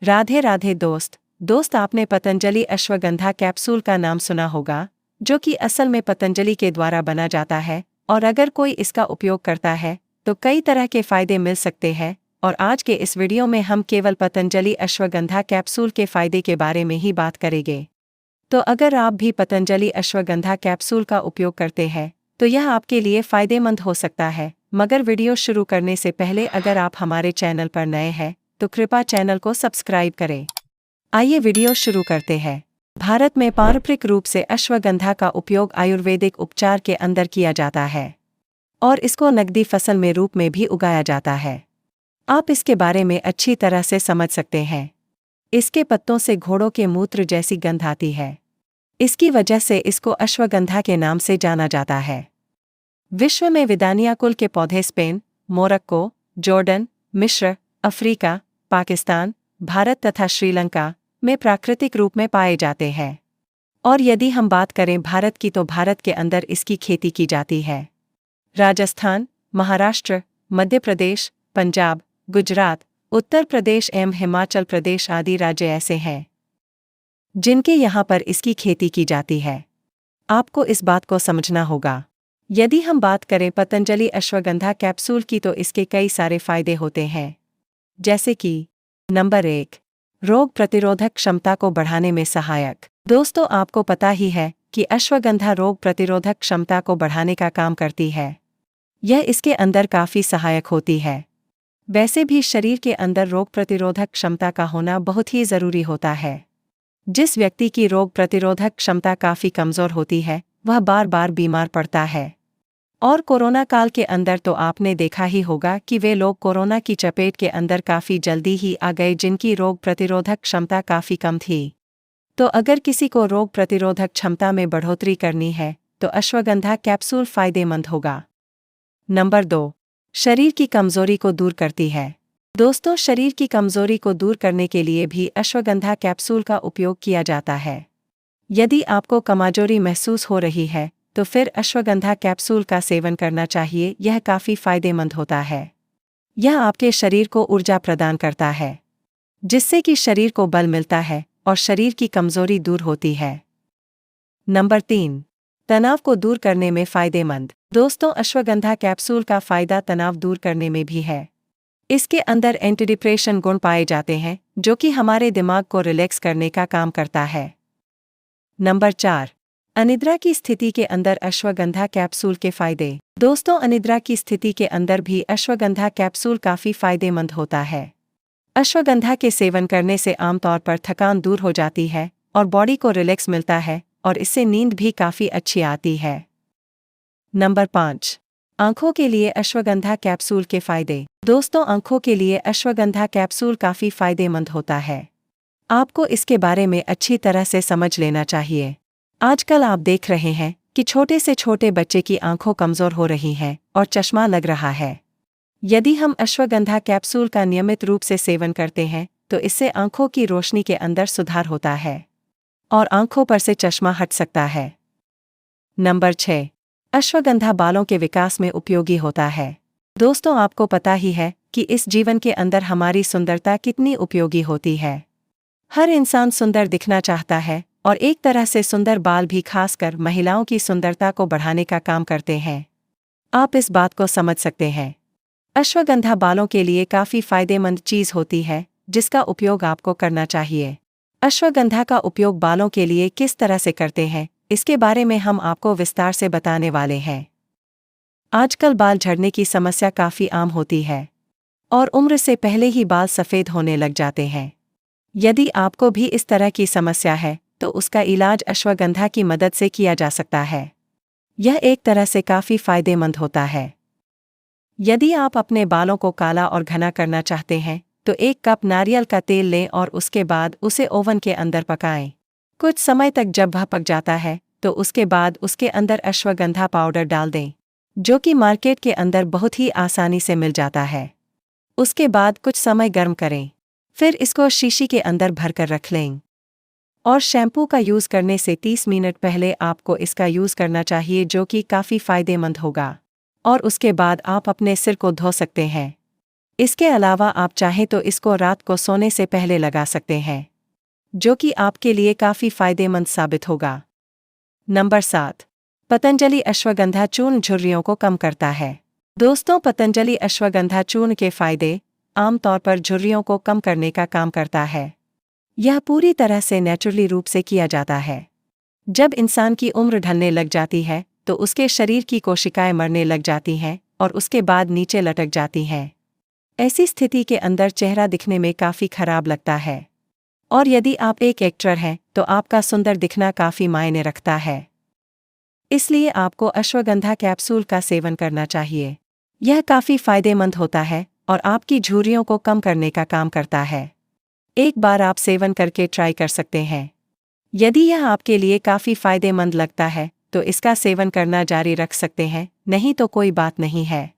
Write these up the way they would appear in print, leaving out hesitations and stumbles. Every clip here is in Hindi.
राधे राधे दोस्त आपने पतंजलि अश्वगंधा कैप्सूल का नाम सुना होगा, जो कि असल में पतंजलि के द्वारा बना जाता है। और अगर कोई इसका उपयोग करता है तो कई तरह के फायदे मिल सकते हैं। और आज के इस वीडियो में हम केवल पतंजलि अश्वगंधा कैप्सूल के फायदे के बारे में ही बात करेंगे। तो अगर आप भी पतंजलि अश्वगंधा कैप्सूल का उपयोग करते हैं तो यह आपके लिए फायदेमंद हो सकता है। मगर वीडियो शुरू करने से पहले अगर आप हमारे चैनल पर नए हैं तो कृपया चैनल को सब्सक्राइब करें। आइए वीडियो शुरू करते हैं। भारत में पारंपरिक रूप से अश्वगंधा का उपयोग आयुर्वेदिक उपचार के अंदर किया जाता है और इसको नकदी फसल में रूप में भी उगाया जाता है। आप इसके बारे में अच्छी तरह से समझ सकते हैं। इसके पत्तों से घोड़ों के मूत्र जैसी गंध आती है। इसकी वजह से इसको अश्वगंधा के नाम से जाना जाता है। विश्व में विदानिया कुल के पौधे स्पेन, मोरक्को, जॉर्डन, मिस्र, अफ्रीका, पाकिस्तान, भारत तथा श्रीलंका में प्राकृतिक रूप में पाए जाते हैं। और यदि हम बात करें भारत की तो भारत के अंदर इसकी खेती की जाती है। राजस्थान, महाराष्ट्र, मध्य प्रदेश, पंजाब, गुजरात, उत्तर प्रदेश एवं हिमाचल प्रदेश आदि राज्य ऐसे हैं जिनके यहाँ पर इसकी खेती की जाती है। आपको इस बात को समझना होगा। यदि हम बात करें पतंजलि अश्वगंधा कैप्सूल की तो इसके कई सारे फायदे होते हैं, जैसे कि नंबर 1, रोग प्रतिरोधक क्षमता को बढ़ाने में सहायक। दोस्तों आपको पता ही है कि अश्वगंधा रोग प्रतिरोधक क्षमता को बढ़ाने का काम करती है। यह इसके अंदर काफ़ी सहायक होती है। वैसे भी शरीर के अंदर रोग प्रतिरोधक क्षमता का होना बहुत ही ज़रूरी होता है। जिस व्यक्ति की रोग प्रतिरोधक क्षमता काफ़ी कमज़ोर होती है वह बार बार बीमार पड़ता है। और कोरोना काल के अंदर तो आपने देखा ही होगा कि वे लोग कोरोना की चपेट के अंदर काफ़ी जल्दी ही आ गए जिनकी रोग प्रतिरोधक क्षमता काफ़ी कम थी। तो अगर किसी को रोग प्रतिरोधक क्षमता में बढ़ोतरी करनी है तो अश्वगंधा कैप्सूल फायदेमंद होगा। नंबर 2, शरीर की कमज़ोरी को दूर करती है। दोस्तों शरीर की कमज़ोरी को दूर करने के लिए भी अश्वगंधा कैप्सूल का उपयोग किया जाता है। यदि आपको कमज़ोरी महसूस हो रही है तो फिर अश्वगंधा कैप्सूल का सेवन करना चाहिए। यह काफ़ी फायदेमंद होता है। यह आपके शरीर को ऊर्जा प्रदान करता है जिससे कि शरीर को बल मिलता है और शरीर की कमज़ोरी दूर होती है। नंबर 3, तनाव को दूर करने में फायदेमंद। दोस्तों अश्वगंधा कैप्सूल का फायदा तनाव दूर करने में भी है। इसके अंदर एंटी डिप्रेशन गुण पाए जाते हैं जो कि हमारे दिमाग को रिलैक्स करने का काम करता है। नंबर 4, अनिद्रा की स्थिति के अंदर अश्वगंधा कैप्सूल के फायदे। दोस्तों अनिद्रा की स्थिति के अंदर भी अश्वगंधा कैप्सूल काफ़ी फायदेमंद होता है। अश्वगंधा के सेवन करने से आमतौर पर थकान दूर हो जाती है और बॉडी को रिलैक्स मिलता है और इससे नींद भी काफ़ी अच्छी आती है। नंबर 5, आंखों के लिए अश्वगंधा कैप्सूल के फायदे। दोस्तों आंखों के लिए अश्वगंधा कैप्सूल काफ़ी फायदेमंद होता है। आपको इसके बारे में अच्छी तरह से समझ लेना चाहिए। आजकल आप देख रहे हैं कि छोटे से छोटे बच्चे की आंखों कमज़ोर हो रही हैं और चश्मा लग रहा है। यदि हम अश्वगंधा कैप्सूल का नियमित रूप से सेवन करते हैं तो इससे आंखों की रोशनी के अंदर सुधार होता है और आंखों पर से चश्मा हट सकता है। नंबर 6, अश्वगंधा बालों के विकास में उपयोगी होता है। दोस्तों आपको पता ही है कि इस जीवन के अंदर हमारी सुंदरता कितनी उपयोगी होती है। हर इंसान सुंदर दिखना चाहता है और एक तरह से सुंदर बाल भी खासकर महिलाओं की सुंदरता को बढ़ाने का काम करते हैं। आप इस बात को समझ सकते हैं। अश्वगंधा बालों के लिए काफ़ी फायदेमंद चीज़ होती है जिसका उपयोग आपको करना चाहिए। अश्वगंधा का उपयोग बालों के लिए किस तरह से करते हैं इसके बारे में हम आपको विस्तार से बताने वाले हैं। आजकल बाल झड़ने की समस्या काफ़ी आम होती है और उम्र से पहले ही बाल सफ़ेद होने लग जाते हैं। यदि आपको भी इस तरह की समस्या है तो उसका इलाज अश्वगंधा की मदद से किया जा सकता है। यह एक तरह से काफ़ी फायदेमंद होता है। यदि आप अपने बालों को काला और घना करना चाहते हैं तो 1 कप नारियल का तेल लें और उसके बाद उसे ओवन के अंदर पकाएं। कुछ समय तक जब वह पक जाता है तो उसके बाद उसके अंदर अश्वगंधा पाउडर डाल दें जो कि मार्केट के अंदर बहुत ही आसानी से मिल जाता है। उसके बाद कुछ समय गर्म करें, फिर इसको शीशी के अंदर भरकर रख लें। और शैम्पू का यूज़ करने से 30 मिनट पहले आपको इसका यूज़ करना चाहिए जो कि काफ़ी फायदेमंद होगा। और उसके बाद आप अपने सिर को धो सकते हैं। इसके अलावा आप चाहें तो इसको रात को सोने से पहले लगा सकते हैं, जो कि आपके लिए काफ़ी फायदेमंद साबित होगा। नंबर 7। पतंजलि अश्वगंधा चूर्ण झुर्रियों को कम करता है। दोस्तों, पतंजलि अश्वगंधा चूर्ण के फायदे आमतौर पर झुर्रियों को कम करने का काम करता है। यह पूरी तरह से नेचुरली रूप से किया जाता है। जब इंसान की उम्र ढलने लग जाती है तो उसके शरीर की कोशिकाएं मरने लग जाती हैं और उसके बाद नीचे लटक जाती हैं। ऐसी स्थिति के अंदर चेहरा दिखने में काफ़ी खराब लगता है, और यदि आप एक एक्टर हैं तो आपका सुंदर दिखना काफ़ी मायने रखता है। इसलिए आपको अश्वगंधा कैप्सूल का सेवन करना चाहिए। यह काफ़ी फायदेमंद होता है और आपकी झुर्रियों को कम करने का काम करता है। एक बार आप सेवन करके ट्राई कर सकते हैं। यदि यह आपके लिए काफ़ी फायदेमंद लगता है तो इसका सेवन करना जारी रख सकते हैं, नहीं तो कोई बात नहीं है।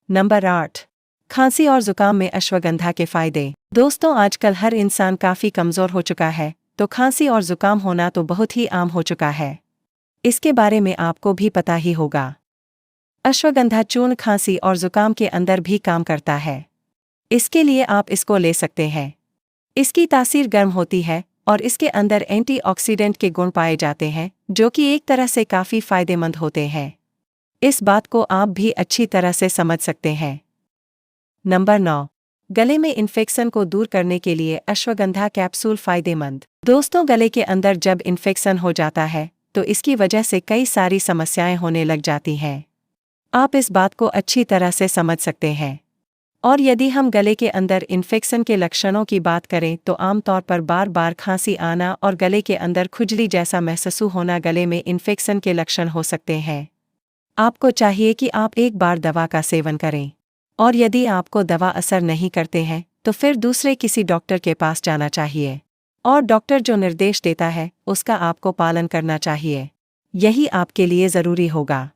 नंबर 8। खांसी और जुकाम में अश्वगंधा के फायदे। दोस्तों, आजकल हर इंसान काफ़ी कमज़ोर हो चुका है, तो खांसी और जुकाम होना तो बहुत ही आम हो चुका है। इसके बारे में आपको भी पता ही होगा। अश्वगंधा चूर्ण खांसी और जुकाम के अंदर भी काम करता है। इसके लिए आप इसको ले सकते हैं। इसकी तासीर गर्म होती है और इसके अंदर एंटीऑक्सीडेंट के गुण पाए जाते हैं, जो कि एक तरह से काफ़ी फायदेमंद होते हैं। इस बात को आप भी अच्छी तरह से समझ सकते हैं। नंबर 9। गले में इन्फेक्शन को दूर करने के लिए अश्वगंधा कैप्सूल फायदेमंद। दोस्तों, गले के अंदर जब इन्फेक्शन हो जाता है तो इसकी वजह से कई सारी समस्याएं होने लग जाती हैं। आप इस बात को अच्छी तरह से समझ सकते हैं। और यदि हम गले के अंदर इन्फेक्शन के लक्षणों की बात करें तो आमतौर पर बार बार खांसी आना और गले के अंदर खुजली जैसा महसूस होना गले में इन्फेक्शन के लक्षण हो सकते हैं। आपको चाहिए कि आप एक बार दवा का सेवन करें, और यदि आपको दवा असर नहीं करते हैं तो फिर दूसरे किसी डॉक्टर के पास जाना चाहिए, और डॉक्टर जो निर्देश देता है उसका आपको पालन करना चाहिए। यही आपके लिए ज़रूरी होगा।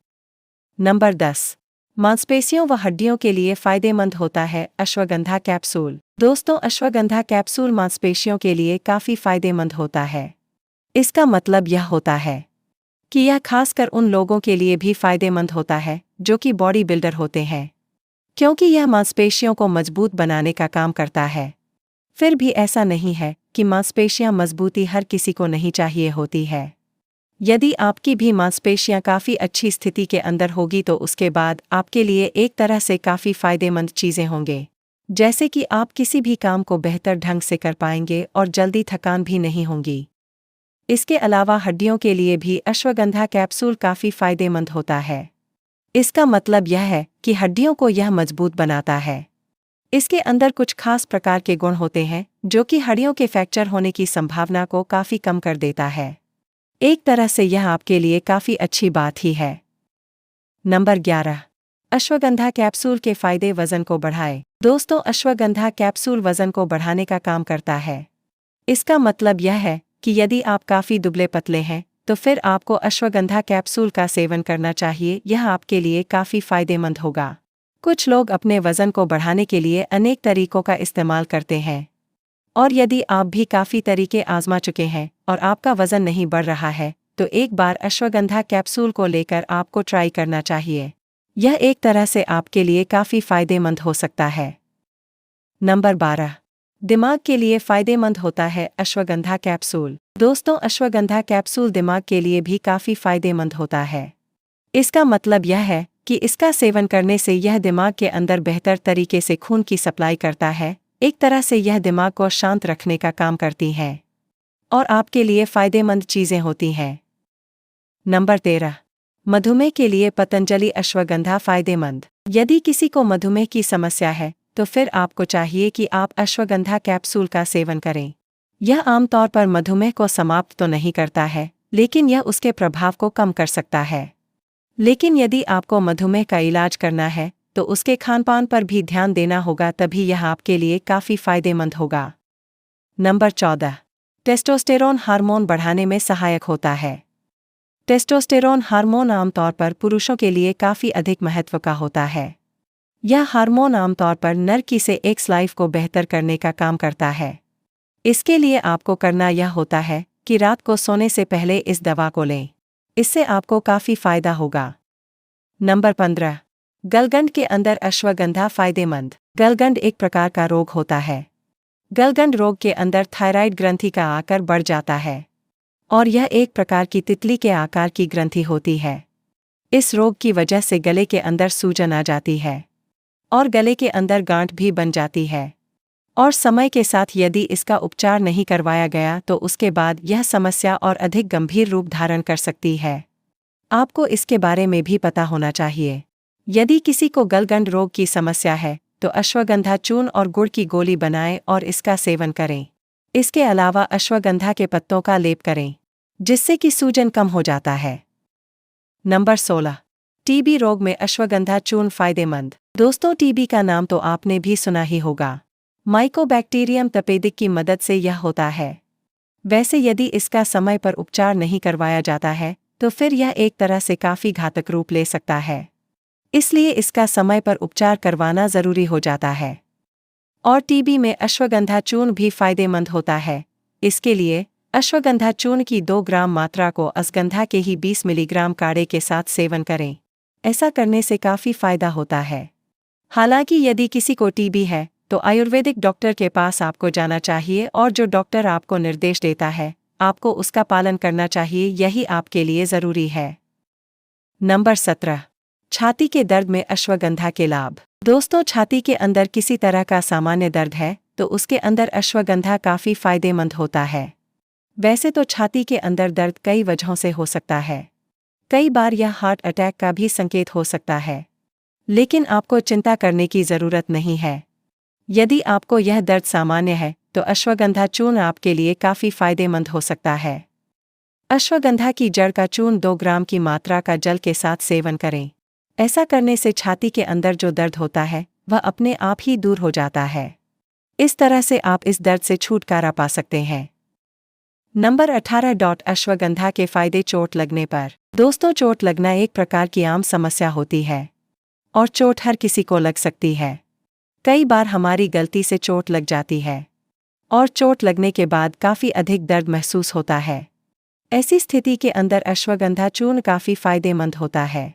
नंबर 10। मांसपेशियों व हड्डियों के लिए फायदेमंद होता है अश्वगंधा कैप्सूल। दोस्तों, अश्वगंधा कैप्सूल मांसपेशियों के लिए काफ़ी फायदेमंद होता है। इसका मतलब यह होता है कि यह खासकर उन लोगों के लिए भी फायदेमंद होता है जो कि बॉडी बिल्डर होते हैं, क्योंकि यह मांसपेशियों को मजबूत बनाने का काम करता है। फिर भी ऐसा नहीं है कि मांसपेशियां मजबूती हर किसी को नहीं चाहिए होती है। यदि आपकी भी मांसपेशियां काफ़ी अच्छी स्थिति के अंदर होगी तो उसके बाद आपके लिए एक तरह से काफ़ी फायदेमंद चीज़ें होंगे, जैसे कि आप किसी भी काम को बेहतर ढंग से कर पाएंगे और जल्दी थकान भी नहीं होंगी। इसके अलावा हड्डियों के लिए भी अश्वगंधा कैप्सूल काफ़ी फायदेमंद होता है। इसका मतलब यह है कि हड्डियों को यह मजबूत बनाता है। इसके अंदर कुछ खास प्रकार के गुण होते हैं जो कि हड्डियों के फ्रैक्चर होने की संभावना को काफ़ी कम कर देता है। एक तरह से यह आपके लिए काफ़ी अच्छी बात ही है। नंबर 11। अश्वगंधा कैप्सूल के फायदे वजन को बढ़ाए। दोस्तों, अश्वगंधा कैप्सूल वजन को बढ़ाने का काम करता है। इसका मतलब यह है कि यदि आप काफ़ी दुबले पतले हैं तो फिर आपको अश्वगंधा कैप्सूल का सेवन करना चाहिए। यह आपके लिए काफ़ी फायदेमंद होगा। कुछ लोग अपने वजन को बढ़ाने के लिए अनेक तरीकों का इस्तेमाल करते हैं, और यदि आप भी काफ़ी तरीके आजमा चुके हैं और आपका वजन नहीं बढ़ रहा है तो एक बार अश्वगंधा कैप्सूल को लेकर आपको ट्राई करना चाहिए। यह एक तरह से आपके लिए काफ़ी फायदेमंद हो सकता है। नंबर 12। दिमाग के लिए फायदेमंद होता है अश्वगंधा कैप्सूल। दोस्तों, अश्वगंधा कैप्सूल दिमाग के लिए भी काफ़ी फायदेमंद होता है। इसका मतलब यह है कि इसका सेवन करने से यह दिमाग के अंदर बेहतर तरीके से खून की सप्लाई करता है। एक तरह से यह दिमाग को शांत रखने का काम करती है और आपके लिए फायदेमंद चीज़ें होती हैं। नंबर 13। मधुमेह के लिए पतंजलि अश्वगंधा फायदेमंद। यदि किसी को मधुमेह की समस्या है तो फिर आपको चाहिए कि आप अश्वगंधा कैप्सूल का सेवन करें। यह आमतौर पर मधुमेह को समाप्त तो नहीं करता है, लेकिन यह उसके प्रभाव को कम कर सकता है। लेकिन यदि आपको मधुमेह का इलाज करना है तो उसके खानपान पर भी ध्यान देना होगा, तभी यह आपके लिए काफ़ी फायदेमंद होगा। नंबर 14। टेस्टोस्टेरोन हार्मोन बढ़ाने में सहायक होता है। टेस्टोस्टेरोन हार्मोन आमतौर पर पुरुषों के लिए काफ़ी अधिक महत्व का होता है। यह हार्मोन आमतौर पर नर की सेक्स लाइफ को बेहतर करने का काम करता है। इसके लिए आपको करना यह होता है कि रात को सोने से पहले इस दवा को लें। इससे आपको काफ़ी फायदा होगा। नंबर 15। गलगंड के अंदर अश्वगंधा फायदेमंद। गलगंड एक प्रकार का रोग होता है। गलगंड रोग के अंदर थायराइड ग्रंथि का आकार बढ़ जाता है और यह एक प्रकार की तितली के आकार की ग्रंथि होती है। इस रोग की वजह से गले के अंदर सूजन आ जाती है और गले के अंदर गांठ भी बन जाती है और समय के साथ यदि इसका उपचार नहीं करवाया गया तो उसके बाद यह समस्या और अधिक गंभीर रूप धारण कर सकती है। आपको इसके बारे में भी पता होना चाहिए। यदि किसी को गलगंड रोग की समस्या है तो अश्वगंधा चूर्ण और गुड़ की गोली बनाएं और इसका सेवन करें। इसके अलावा अश्वगंधा के पत्तों का लेप करें जिससे कि सूजन कम हो जाता है। नंबर 16। टीबी रोग में अश्वगंधा चूर्ण फायदेमंद। दोस्तों, टीबी का नाम तो आपने भी सुना ही होगा। माइकोबैक्टीरियम तपेदिक की मदद से यह होता है। वैसे यदि इसका समय पर उपचार नहीं करवाया जाता है तो फिर यह एक तरह से काफी घातक रूप ले सकता है। इसलिए इसका समय पर उपचार करवाना जरूरी हो जाता है। और टीबी में अश्वगंधा चूर्ण भी फायदेमंद होता है। इसके लिए अश्वगंधा चूर्ण की 2 ग्राम मात्रा को अश्वगंधा के ही 20 मिलीग्राम काढ़े के साथ सेवन करें। ऐसा करने से काफी फायदा होता है। हालांकि यदि किसी को टीबी है तो आयुर्वेदिक डॉक्टर के पास आपको जाना चाहिए और जो डॉक्टर आपको निर्देश देता है आपको उसका पालन करना चाहिए, यही आपके लिए जरूरी है। नंबर 17। छाती के दर्द में अश्वगंधा के लाभ। दोस्तों, छाती के अंदर किसी तरह का सामान्य दर्द है तो उसके अंदर अश्वगंधा काफी फायदेमंद होता है। वैसे तो छाती के अंदर दर्द कई वजहों से हो सकता है। कई बार यह हार्ट अटैक का भी संकेत हो सकता है, लेकिन आपको चिंता करने की जरूरत नहीं है। यदि आपको यह दर्द सामान्य है तो अश्वगंधा चूर्ण आपके लिए काफी फायदेमंद हो सकता है। अश्वगंधा की जड़ का चूर्ण 2 ग्राम की मात्रा का जल के साथ सेवन करें। ऐसा करने से छाती के अंदर जो दर्द होता है वह अपने आप ही दूर हो जाता है। इस तरह से आप इस दर्द से छुटकारा पा सकते हैं। नंबर 18। अश्वगंधा के फायदे चोट लगने पर। दोस्तों, चोट लगना एक प्रकार की आम समस्या होती है और चोट हर किसी को लग सकती है। कई बार हमारी गलती से चोट लग जाती है और चोट लगने के बाद काफी अधिक दर्द महसूस होता है। ऐसी स्थिति के अंदर अश्वगंधा चूर्ण काफी फायदेमंद होता है।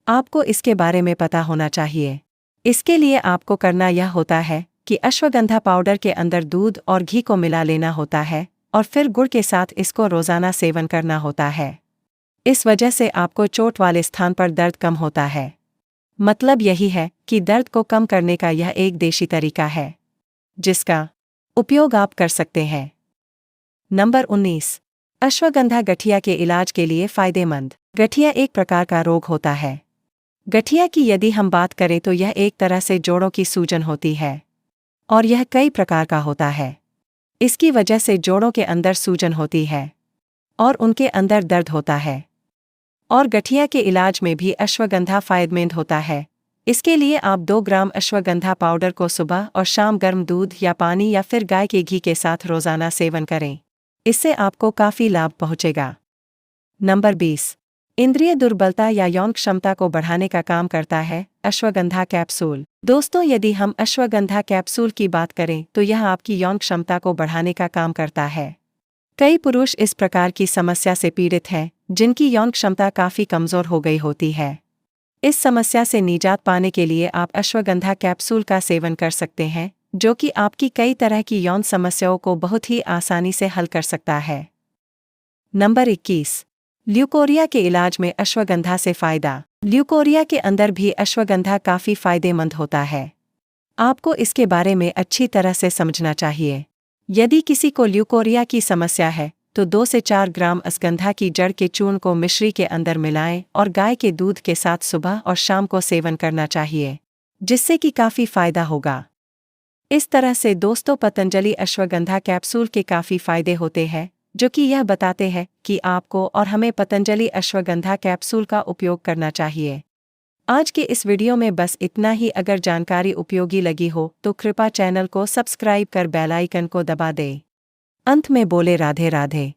आपको इसके बारे में पता होना चाहिए। इसके लिए आपको करना यह होता है कि अश्वगंधा पाउडर के अंदर दूध और घी को मिला लेना होता है और फिर गुड़ के साथ इसको रोजाना सेवन करना होता है। इस वजह से आपको चोट वाले स्थान पर दर्द कम होता है। मतलब यही है कि दर्द को कम करने का यह एक देशी तरीका है जिसका उपयोग आप कर सकते हैं। नंबर 19। अश्वगंधा गठिया के इलाज के लिए फायदेमंद। गठिया एक प्रकार का रोग होता है। गठिया की यदि हम बात करें तो यह एक तरह से जोड़ों की सूजन होती है और यह कई प्रकार का होता है। इसकी वजह से जोड़ों के अंदर सूजन होती है और उनके अंदर दर्द होता है। और गठिया के इलाज में भी अश्वगंधा फायदेमंद होता है। इसके लिए आप 2 ग्राम अश्वगंधा पाउडर को सुबह और शाम गर्म दूध या पानी या फिर गाय के घी के साथ रोजाना सेवन करें। इससे आपको काफी लाभ पहुंचेगा। नंबर 20। इंद्रिय दुर्बलता या यौन क्षमता को बढ़ाने का काम करता है अश्वगंधा कैप्सूल। दोस्तों, यदि हम अश्वगंधा कैप्सूल की बात करें तो यह आपकी यौन क्षमता को बढ़ाने का काम करता है। कई पुरुष इस प्रकार की समस्या से पीड़ित हैं जिनकी यौन क्षमता काफी कमजोर हो गई होती है। इस समस्या से निजात पाने के लिए आप अश्वगंधा कैप्सूल का सेवन कर सकते हैं जो कि आपकी कई तरह की यौन समस्याओं को बहुत ही आसानी से हल कर सकता है। नंबर 21। ल्यूकोरिया के इलाज में अश्वगंधा से फायदा। ल्यूकोरिया के अंदर भी अश्वगंधा काफी फायदेमंद होता है। आपको इसके बारे में अच्छी तरह से समझना चाहिए। यदि किसी को ल्यूकोरिया की समस्या है तो 2 से 4 ग्राम अश्वगंधा की जड़ के चूर्ण को मिश्री के अंदर मिलाएं और गाय के दूध के साथ सुबह और शाम को सेवन करना चाहिए, जिससे कि काफी फायदा होगा। इस तरह से दोस्तों, पतंजलि अश्वगंधा कैप्सूल के काफी फायदे होते हैं जो कि यह बताते हैं कि आपको और हमें पतंजलि अश्वगंधा कैप्सूल का उपयोग करना चाहिए। आज के इस वीडियो में बस इतना ही। अगर जानकारी उपयोगी लगी हो तो कृपया चैनल को सब्सक्राइब कर बेल आइकन को दबा दें। अंत में बोले राधे राधे।